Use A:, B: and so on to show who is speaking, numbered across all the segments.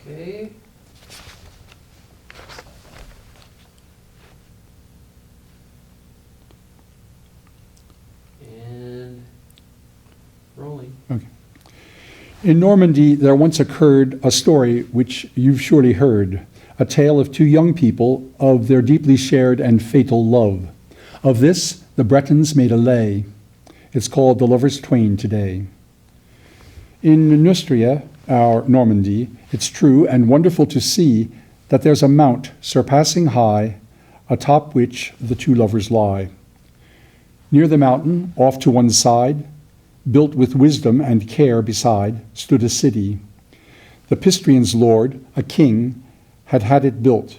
A: Okay. And rolling.
B: Okay. In Normandy, there once occurred a story which you've surely heard, a tale of two young people, of their deeply shared and fatal love. Of this, the Bretons made a lay. It's called the Lovers Twain today. In Neustria, our Normandy, it's true and wonderful to see that there's a mount surpassing high, atop which the two lovers lie. Near the mountain, off to one side, built with wisdom and care beside, stood a city. The Pistrians' lord, a king, had had it built,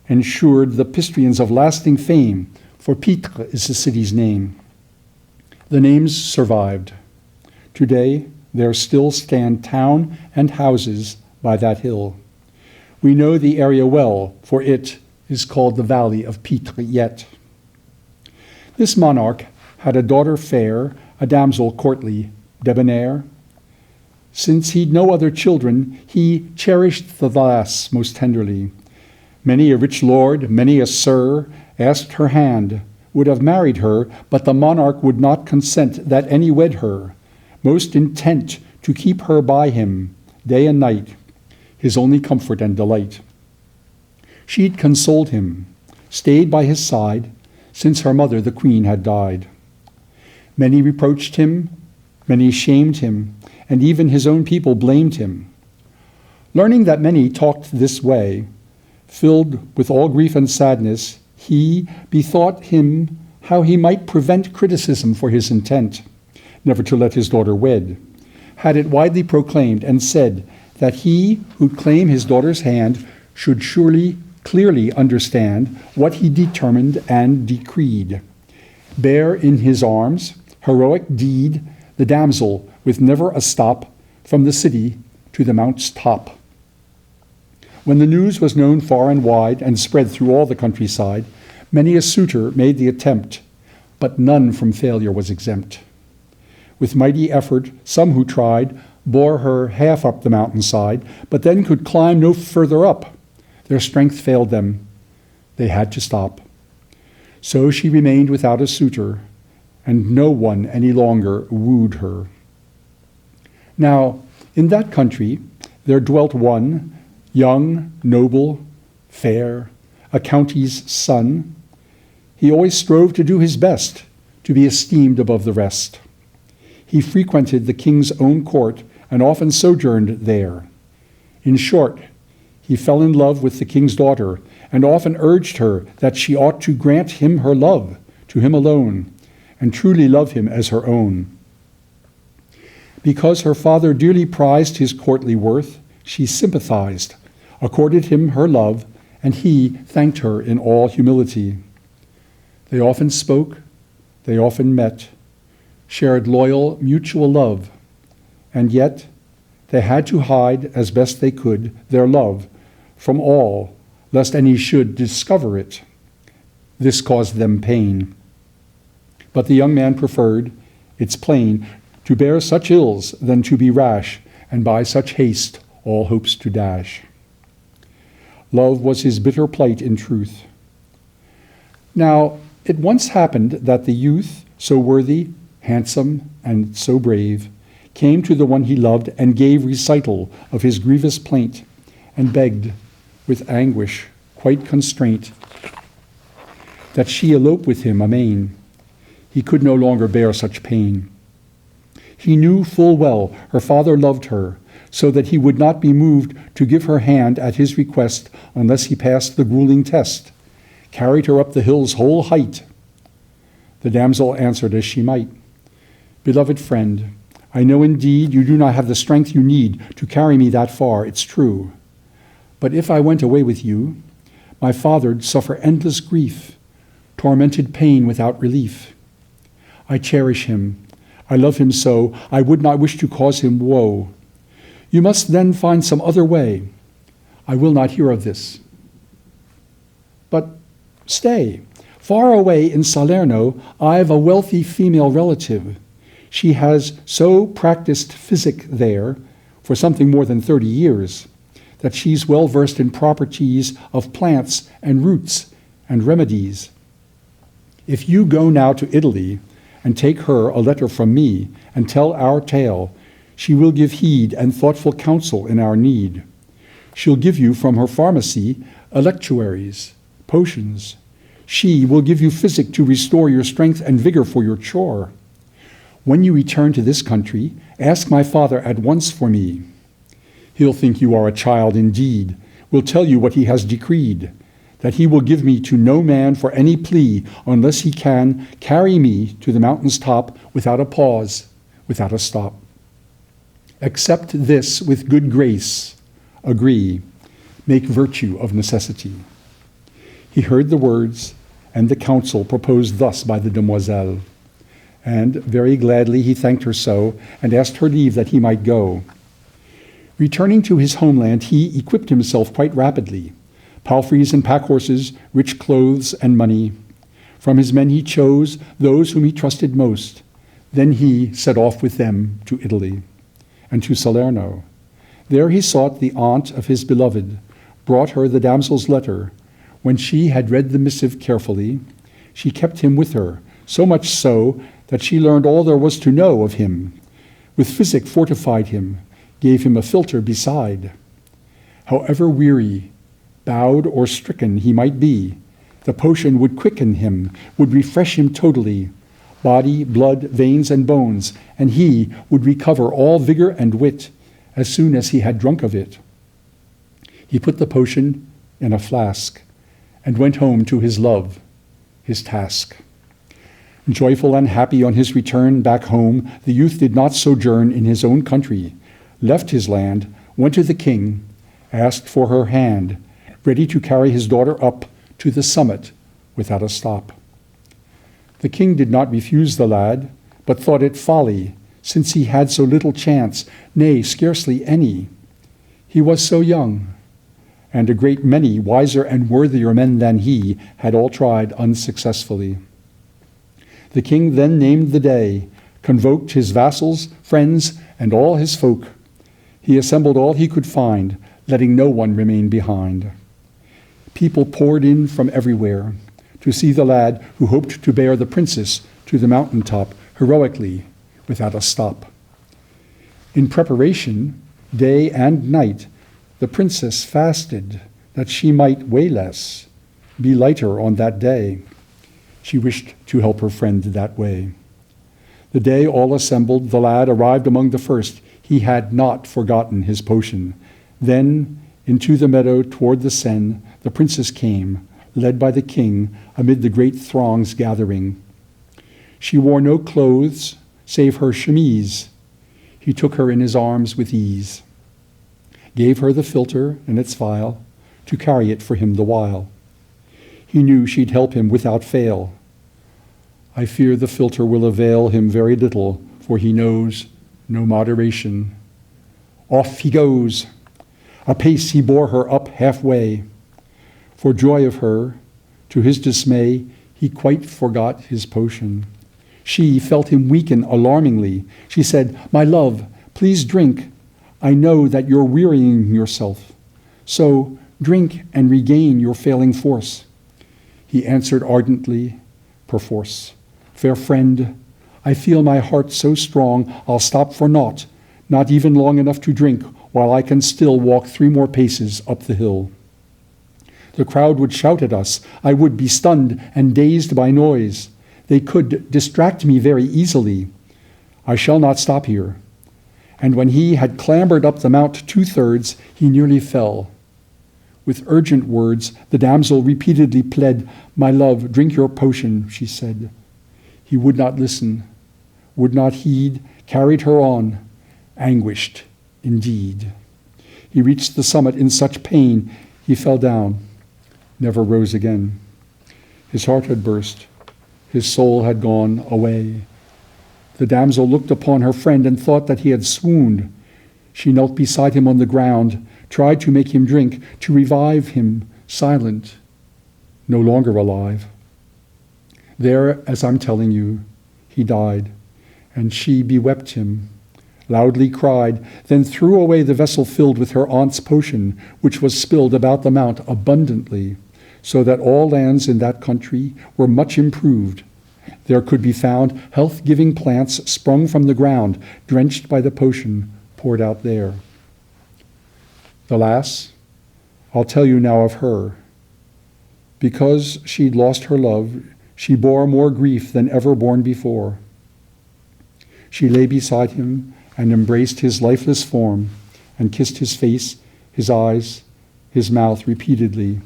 B: ensured the Pistrians of lasting fame, for Pitre is the city's name. The names survived. Today, there still stand town and houses by that hill. We know the area well, for it is called the Valley of Pitre yet. This monarch had a daughter fair, a damsel courtly, debonair. Since he'd no other children, he cherished the lass most tenderly. Many a rich lord, many a sir, asked her hand, would have married her, but the monarch would not consent that any wed her, most intent to keep her by him, day and night, his only comfort and delight. She'd consoled him, stayed by his side, since her mother, the queen, had died. Many reproached him, many shamed him, and even his own people blamed him. Learning that many talked this way, filled with all grief and sadness, he bethought him how he might prevent criticism for his intent, never to let his daughter wed, had it widely proclaimed and said that he who'd claim his daughter's hand should surely clearly understand what he determined and decreed. Bear in his arms, heroic deed, the damsel with never a stop from the city to the mount's top. When the news was known far and wide and spread through all the countryside, many a suitor made the attempt, but none from failure was exempt. With mighty effort, some who tried bore her half up the mountainside, but then could climb no further up. Their strength failed them. They had to stop. So she remained without a suitor, and no one any longer wooed her. Now, in that country, there dwelt one, young, noble, fair, a county's son. He always strove to do his best, to be esteemed above the rest. He frequented the king's own court and often sojourned there. In short, he fell in love with the king's daughter and often urged her that she ought to grant him her love, to him alone, and truly love him as her own. Because her father dearly prized his courtly worth, she sympathized, accorded him her love, and he thanked her in all humility. They often spoke, they often met, shared loyal mutual love, and yet they had to hide as best they could their love from all, lest any should discover it. This caused them pain. But the young man preferred, it's plain, to bear such ills than to be rash, and by such haste all hopes to dash. Love was his bitter plight in truth. Now, it once happened that the youth, so worthy, handsome, and so brave, came to the one he loved and gave recital of his grievous plaint, and begged, with anguish, quite constraint, that she elope with him amain. He could no longer bear such pain. He knew full well her father loved her, so that he would not be moved to give her hand at his request unless he passed the grueling test, carried her up the hill's whole height. The damsel answered as she might, "Beloved friend, I know indeed you do not have the strength you need to carry me that far, it's true. But if I went away with you, my father'd suffer endless grief, tormented pain without relief. I cherish him, I love him so, I would not wish to cause him woe. You must then find some other way. I will not hear of this. But stay, far away in Salerno, I've a wealthy female relative. She has so practiced physic there for something more than 30 years that she's well versed in properties of plants and roots and remedies. If you go now to Italy and take her a letter from me and tell our tale, she will give heed and thoughtful counsel in our need. She'll give you from her pharmacy electuaries, potions. She will give you physic to restore your strength and vigor for your chore. When you return to this country, ask my father at once for me. He'll think you are a child indeed, will tell you what he has decreed, that he will give me to no man for any plea, unless he can carry me to the mountain's top without a pause, without a stop. Accept this with good grace, agree, make virtue of necessity. He heard the words and the counsel proposed thus by the demoiselle, and very gladly he thanked her so, and asked her leave that he might go. Returning to his homeland, he equipped himself quite rapidly. Palfreys and pack horses, rich clothes and money. From his men he chose those whom he trusted most. Then he set off with them to Italy and to Salerno. There he sought the aunt of his beloved, brought her the damsel's letter. When she had read the missive carefully, she kept him with her, so much so that she learned all there was to know of him. With physic fortified him, gave him a philter beside. However weary, bowed or stricken he might be, the potion would quicken him, would refresh him totally, body, blood, veins, and bones, and he would recover all vigor and wit as soon as he had drunk of it. He put the potion in a flask and went home to his love, his task. Joyful and happy on his return back home, the youth did not sojourn in his own country, left his land, went to the king, asked for her hand, ready to carry his daughter up to the summit without a stop. The king did not refuse the lad, but thought it folly, since he had so little chance, nay, scarcely any. He was so young, and a great many wiser and worthier men than he had all tried unsuccessfully. The king then named the day, convoked his vassals, friends, and all his folk. He assembled all he could find, letting no one remain behind. People poured in from everywhere to see the lad who hoped to bear the princess to the mountaintop heroically without a stop. In preparation, day and night, the princess fasted that she might weigh less, be lighter on that day. She wished to help her friend that way. The day all assembled, the lad arrived among the first. He had not forgotten his potion. Then into the meadow toward the Seine, the princess came, led by the king, amid the great throngs gathering. She wore no clothes save her chemise. He took her in his arms with ease, gave her the philter and its vial to carry it for him the while. He knew she'd help him without fail. I fear the philter will avail him very little, for he knows no moderation. Off he goes. Apace he bore her up halfway. For joy of her, to his dismay, he quite forgot his potion. She felt him weaken alarmingly. She said, "My love, please drink. I know that you're wearying yourself. So drink and regain your failing force." He answered ardently, perforce, "Fair friend, I feel my heart so strong I'll stop for naught, not even long enough to drink, while I can still walk 3 more paces up the hill. The crowd would shout at us. I would be stunned and dazed by noise. They could distract me very easily. I shall not stop here." And when he had clambered up the mount 2/3, he nearly fell. With urgent words, the damsel repeatedly pled, "My love, drink your potion," she said. He would not listen, would not heed, carried her on, anguished indeed. He reached the summit in such pain, he fell down, never rose again. His heart had burst, his soul had gone away. The damsel looked upon her friend and thought that he had swooned. She knelt beside him on the ground, tried to make him drink, to revive him, silent, no longer alive. There, as I'm telling you, he died, and she bewept him, loudly cried, then threw away the vessel filled with her aunt's potion, which was spilled about the mount abundantly, so that all lands in that country were much improved. There could be found health-giving plants sprung from the ground, drenched by the potion poured out there. The lass, I'll tell you now of her. Because she'd lost her love, she bore more grief than ever borne before. She lay beside him and embraced his lifeless form and kissed his face, his eyes, his mouth repeatedly.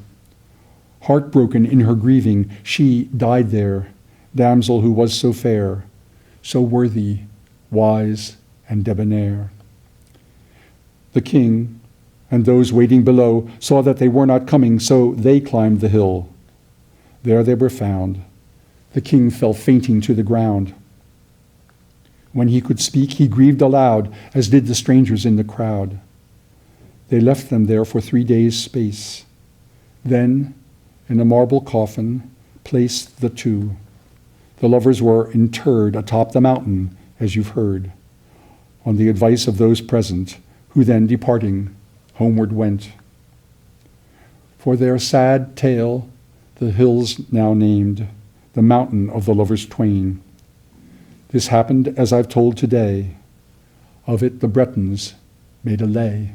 B: Heartbroken in her grieving, she died there, damsel who was so fair, so worthy, wise, and debonair. The king and those waiting below saw that they were not coming, so they climbed the hill. There they were found. The king fell fainting to the ground. When he could speak, he grieved aloud, as did the strangers in the crowd. They left them there for 3 days' space. Then, in a marble coffin, placed the two. The lovers were interred atop the mountain, as you've heard, on the advice of those present, who then, departing, homeward went. For their sad tale, the hill's now named, the mountain of the Lovers Twain. This happened as I've told today. Of it the Bretons made a lay.